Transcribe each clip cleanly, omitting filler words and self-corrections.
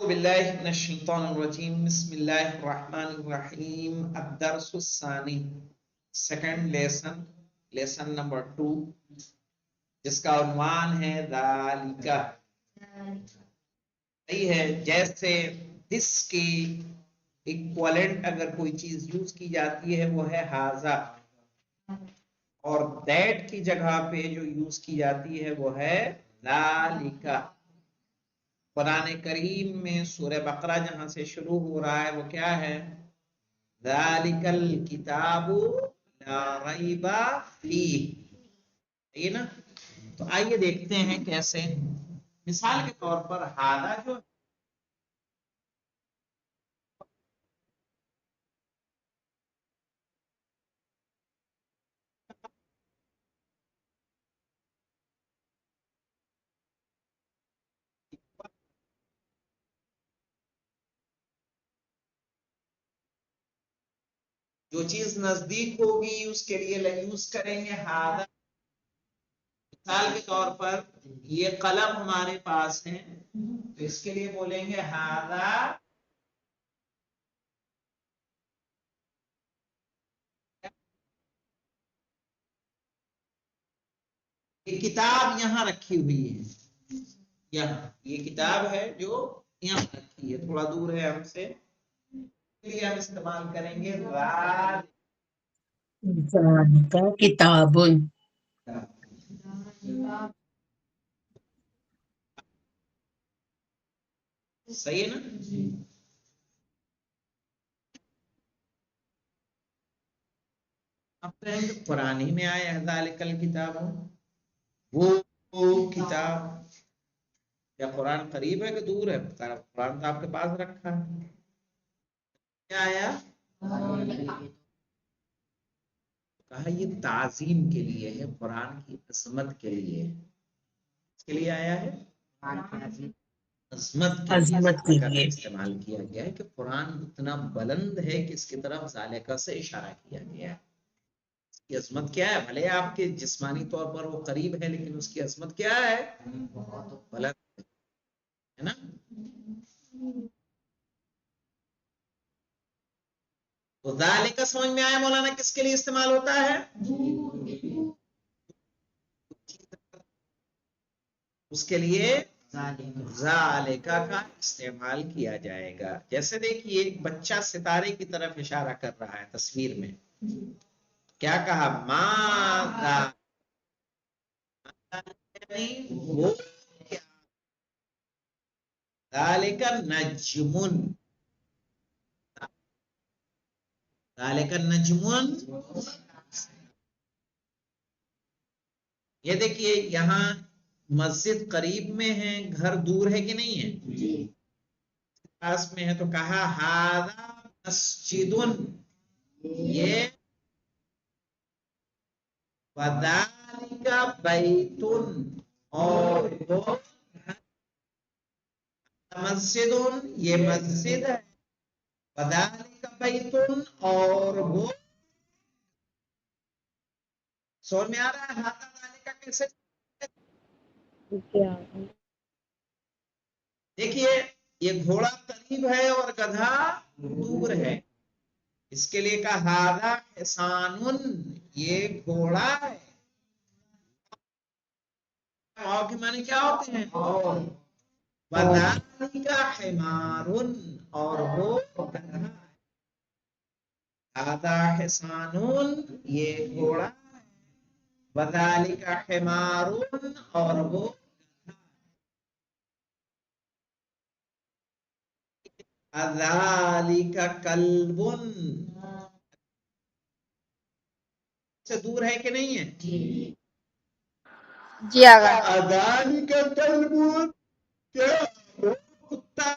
باللہ من الشیطان الرجیم بسم اللہ الرحمن الرحیم الدرس الثانی سیکنڈ لیسن نمبر 2 جس کا عنوان ہے ذالک صحیح ہے جیسے دس کی ایکوالنٹ اگر کوئی چیز یوز کی جاتی ہے وہ ہے ہاذا اور دیٹ کی جگہ پہ جو یوز کی جاتی ہے وہ ہے ذالک قرآن کریم میں سورہ بقرہ جہاں سے شروع ہو رہا ہے وہ کیا ہے ذالک الکتاب لا ریب فیہ یہ نا تو آئیے دیکھتے ہیں کیسے مثال کے طور پر ہاذا جو چیز نزدیک ہوگی اس کے لیے یوز کریں گے ہاذا مثال کے طور پر یہ قلم ہمارے پاس ہے تو اس کے لیے بولیں گے ہاذا یہ کتاب یہاں رکھی ہوئی ہے یہاں یہ کتاب ہے جو یہاں رکھی ہے تھوڑا دور ہے ہم سے لیے ہم استعمال کریں گے ذالک کتاب صحیح ہے نا اب کہیں گے قرآن ہی میں آیا ہے ذالک الکتاب وہ کتاب یا قرآن قریب ہے کہ دور ہے قرآن تو آپ کے پاس رکھا ہے کیا آیا کہا یہ تعظیم کے لیے ہے قرآن کی عظمت کے لیے اس کے لیے آیا ہے عظمت کے عظمت کے لیے لیے استعمال کیا گیا ہے کہ قرآن اتنا بلند ہے کہ اس کی طرف ذالکہ سے اشارہ کیا گیا ہے اس کی عظمت کیا ہے بھلے آپ کے جسمانی طور پر وہ قریب ہے لیکن اس کی عظمت کیا ہے بلند ہے نا تو ذالکہ سمجھ میں آیا مولانا کس کے لیے استعمال ہوتا ہے اس کے لیے ذالکہ کا استعمال کیا جائے گا جیسے دیکھیے ایک بچہ ستارے کی طرف اشارہ کر رہا ہے تصویر میں کیا کہا ماذا وہ کیا ذالک نجم ذالک نجم یہ دیکھیے یہاں مسجد قریب میں ہے گھر دور ہے کہ نہیں ہے پاس میں ہے تو کہا ہاذا مسجد یہ وذالک بیت اور وہ مسجد یہ مسجد ہے وذالک بیت اور وہ سمجھ میں آ رہا ہے ہاذا ذالک کیسے دیکھیے یہ گھوڑا قریب ہے اور گدھا دور ہے اس کے لیے کہا ہاذا حصان یہ گھوڑا ہے اور کے معنی کیا ہوتے ہیں اور وذالک حمار اور وہ گدھا ہے ہاذا حصان یہ گھوڑا ہے وذالک حمار اور وہ اذالک کلب سے دور ہے کہ نہیں ہے جی آگا اذالک کلب کیا وہ کتا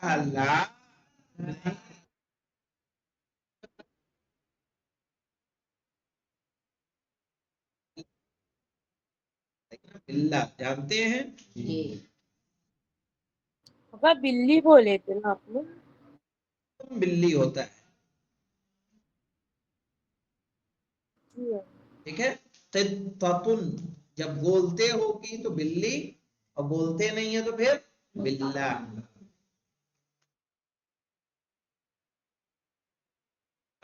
اللہ اللہ جانتے ہیں ابا بلی بولے تھے نا آپ نے بلی ہوتا ہے جی ٹھیک ہے قطۃ جب بولتے ہوگی تو بلی اور بولتے نہیں ہے تو پھر بلہ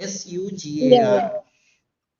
SUGAR,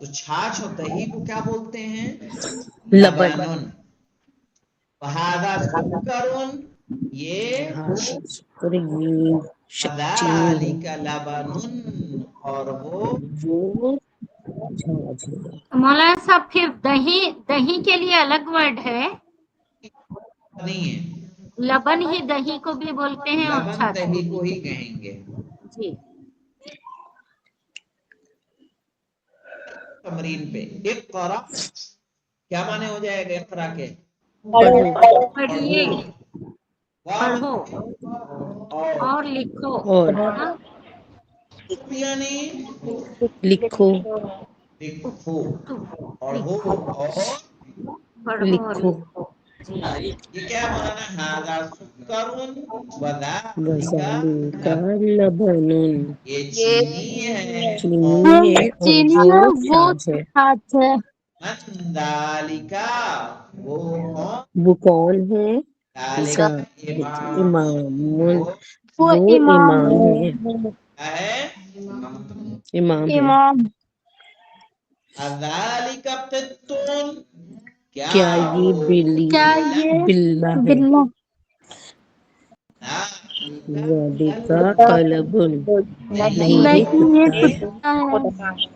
تو چھاچھ اور دہی کو کیا بولتے ہیں؟ لبن لبن. وہذا سکرن، یہ اور یہ چینی وذالک لبن، اور وہ وہ چھاچھ ہے. مولانا صاحب پھر دہی دہی کے لیے الگ ورڈ ہے، نہیں ہے. لبن ہی دہی کو بھی بولتے ہیں اور لبن چھاچھ کو دہی بھی. کو ہی کہیں گے. جی تمرین پہ اقرا کیا معنی ہو جائے گا اقرا کے؟ پڑھو پڑھیے، پڑھو اور اور لکھو. اور ہاں؟ یعنی لکھو لکھو، پڑھو لکھو اور پڑھو اور لکھو. لکھو. جی یہ کیا مانا؟ ھذا سکرن وذالک وذالک لبن، لبن یہ یہ چینی ہے چینی ہے اور چینی وہ ہے، وہ چھاچھ ہے. چھاچھ ہے. من ذالک، وہ کون؟ وہ کون ہے؟ ذالک زاہد امام، امام، وہ وہ وہ امام امام ہے، کیا ہے؟ امام ہے. امام. ذالک قطن، کیا یہ بلی کیا یہ بلہ ہے؟ بلہ؟ ذالک کلب نہیں یہ نہیں یہ کتا ہے. کتا ہے.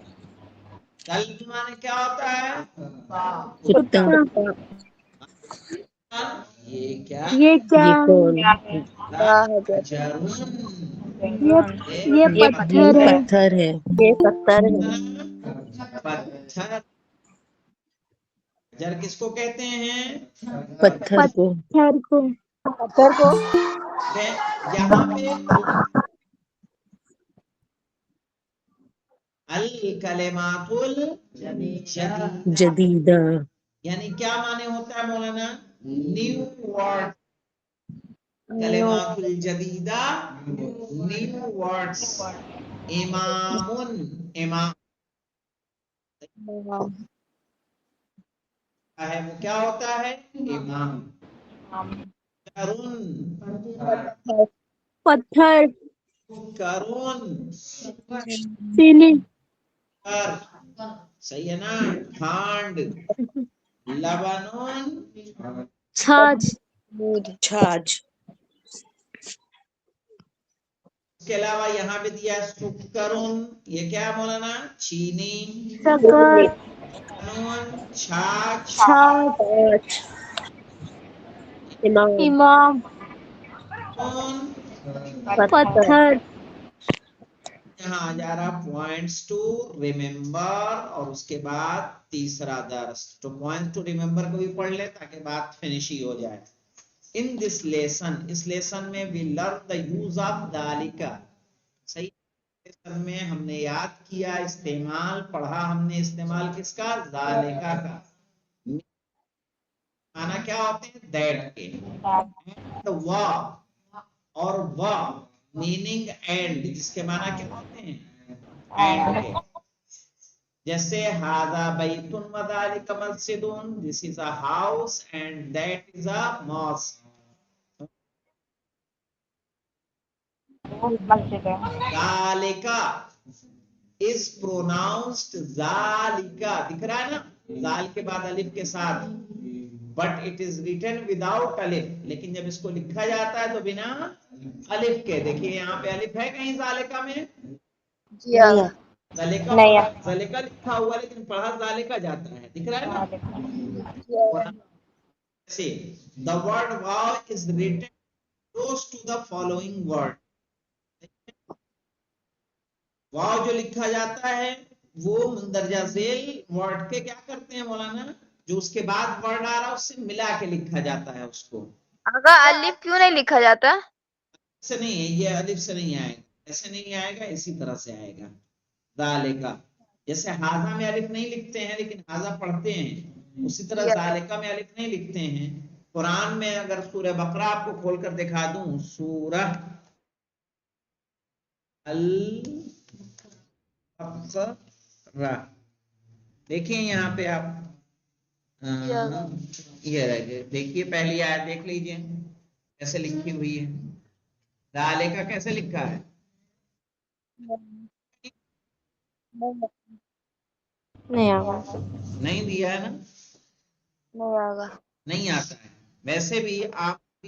کلب مانے کیا ہوتا ہے؟ کتا. کتا. یہ کیا؟ یہ کیا؟ یہ کون؟ حجرن، یہ یہ پتھر ہے. پتھر ہے. یہ پتھر ہے. پتھر. حجر کس کو کہتے ہیں؟ پتھر کو. پتھر کو. پتھر کو. یہاں پہ الکلمات الجدیدہ، جدیدہ. یعنی کیا معنی ہوتا ہے مولانا؟ New word. کلمات الجدیدہ نیو ورڈز. امام، امام ہے وہ کیا ہوتا ہے؟ امام. کرن، پتھر. کرن چینی. کر، صحیح ہے نا؟ کھانڈ. لبنون، چھاچھ. چھاچھ. اس کے علاوہ یہاں پہ دیا سکرن، یہ کیا ہے مولانا؟ چینی. شکر. لبنون، چھاچھ. چھاچھ. امام. امام. پتھر. یہاں آ جا رہا پوائنٹس ٹو ریمبر، اور اس کے بعد تیسرا درس تو پوائنٹ ٹو ریمبر کو بھی پڑھ لے تاکہ بات فنش ہی ہو جائے. ان دس لیسن، اس لیسن میں we learn the use of ذالکا. صحیح لیسن میں ہم نے یاد کیا استعمال، پڑھا ہم نے استعمال کس کا؟ ذالکا کا. مانا کیا ہوتے ہیں؟ دیٹ کے. وا اور وا میننگ اینڈ، جس کے معنی کیا ہوتے ہیں؟ اینڈ کے. جیسے ہاذا بیت وذالک مسجد، this is a house and that is a mosque. ذالکا is pronounced ذالکا، دکھ رہا ہے نا؟ ذال کے بعد الف کے ساتھ، but it is written without الف. لیکن جب اس کو لکھا جاتا ہے تو بنا الف کے. دیکھیے یہاں پہ الف ہے کہیں ذالکا میں؟ ذالکا ذالکا لکھا ہوا لیکن پڑھا ذالکا جاتا ہے، دکھ رہا ہے نا؟ The word wow is written close to the following word. واو جو لکھا جاتا ہے وہ مندرجہ ذیل ورڈ کے کیا کرتے ہیں مولانا؟ جو اس کے بعد ورڈ آ رہا ہے اس سے ملا کے لکھا جاتا ہے اس کو. آگا الف کیوں نہیں لکھا جاتا؟ ایسے نہیں ہے، یہ الف سے نہیں آئے گا، ایسے نہیں آئے گا، اسی طرح سے آئے گا. ذالکا جیسے ہاذا میں الف نہیں لکھتے ہیں لیکن ہاذا پڑھتے ہیں، اسی طرح ذالکا میں الف نہیں لکھتے ہیں. قرآن میں اگر سورہ بقرہ آپ کو کھول کر دکھا دوں، سورہ البقرہ، دیکھیں یہاں پہ آپ یہ دیکھیے پہلی آیت دیکھ لیجئے کیسے لکھی ہوئی ہے. ذالکا کیسے لکھا ہے؟ نہیں آگا نہیں دیا ہے نا، نہیں آگا نہیں آتا ہے. ویسے بھی آپ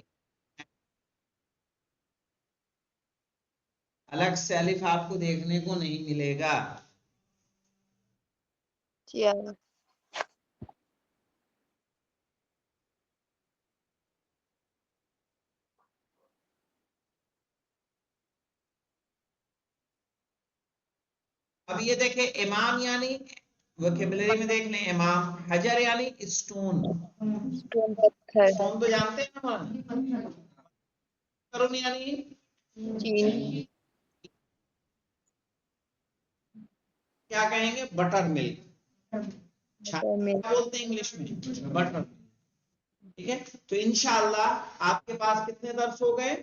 الگ سے الف آپ کو دیکھنے کو نہیں ملے گا. جی آگا اب یہ دیکھیں امام یعنی ووکیبلری میں دیکھ لیں امام، حجر یعنی اسٹون، اسٹون پتھر اسٹون تو جانتے ہیں نا، کرون یعنی چینی کیا کہیں گے، بٹر ملک، بٹر ملک کیا بولتے ہیں انگلش میں، بٹر. ٹھیک ہے، تو انشاءاللہ آپ کے پاس کتنے درس ہو گئے،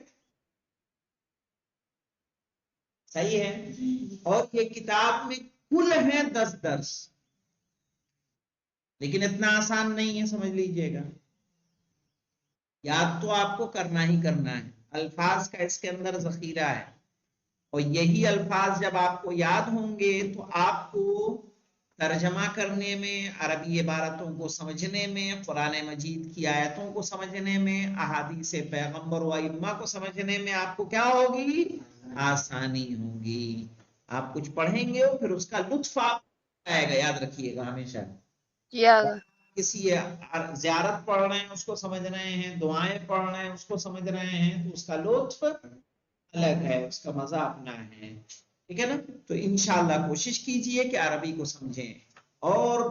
صحیح ہے. اور یہ کتاب میں کل ہیں 10 درس، لیکن اتنا آسان نہیں ہے، سمجھ لیجئے گا. یاد تو آپ کو کرنا ہی کرنا ہے، الفاظ کا اس کے اندر ذخیرہ ہے، اور یہی الفاظ جب آپ کو یاد ہوں گے تو آپ کو ترجمہ کرنے میں، عربی عبارتوں کو سمجھنے میں، قرآن مجید کی آیتوں کو سمجھنے میں، احادیث پیغمبر و ائمہ کو سمجھنے میں آپ کو کیا ہوگی، آسانی ہوگی. آپ کچھ پڑھیں گے پھر اس کا لطف آپ آئے گا، یاد رکھیے گا ہمیشہ. جی آگا کسی زیارت پڑھ رہے ہیں اس کو سمجھ رہے ہیں، دعائیں پڑھ رہے ہیں اس کو سمجھ رہے ہیں، تو اس کا لطف الگ ہے، اس کا مزہ اپنا ہے. ٹھیک ہے نا. تو انشاءاللہ کوشش کیجئے کہ عربی کو سمجھیں، اور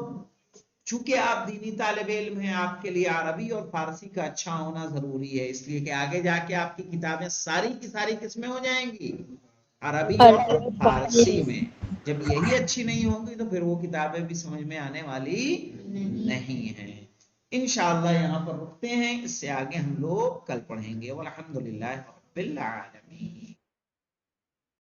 چونکہ آپ دینی طالب علم ہیں، آپ کے لیے عربی اور فارسی کا اچھا ہونا ضروری ہے، اس لیے کہ آگے جا کے آپ کی کتابیں ساری کی ساری کس میں ہو جائیں گی، عربی اور فارسی میں. جب یہی اچھی نہیں ہوگی تو پھر وہ کتابیں بھی سمجھ میں آنے والی نہیں ہیں. انشاءاللہ یہاں پر رکتے ہیں، اس سے آگے ہم لوگ کل پڑھیں گے. والحمدللہ رب العالمین.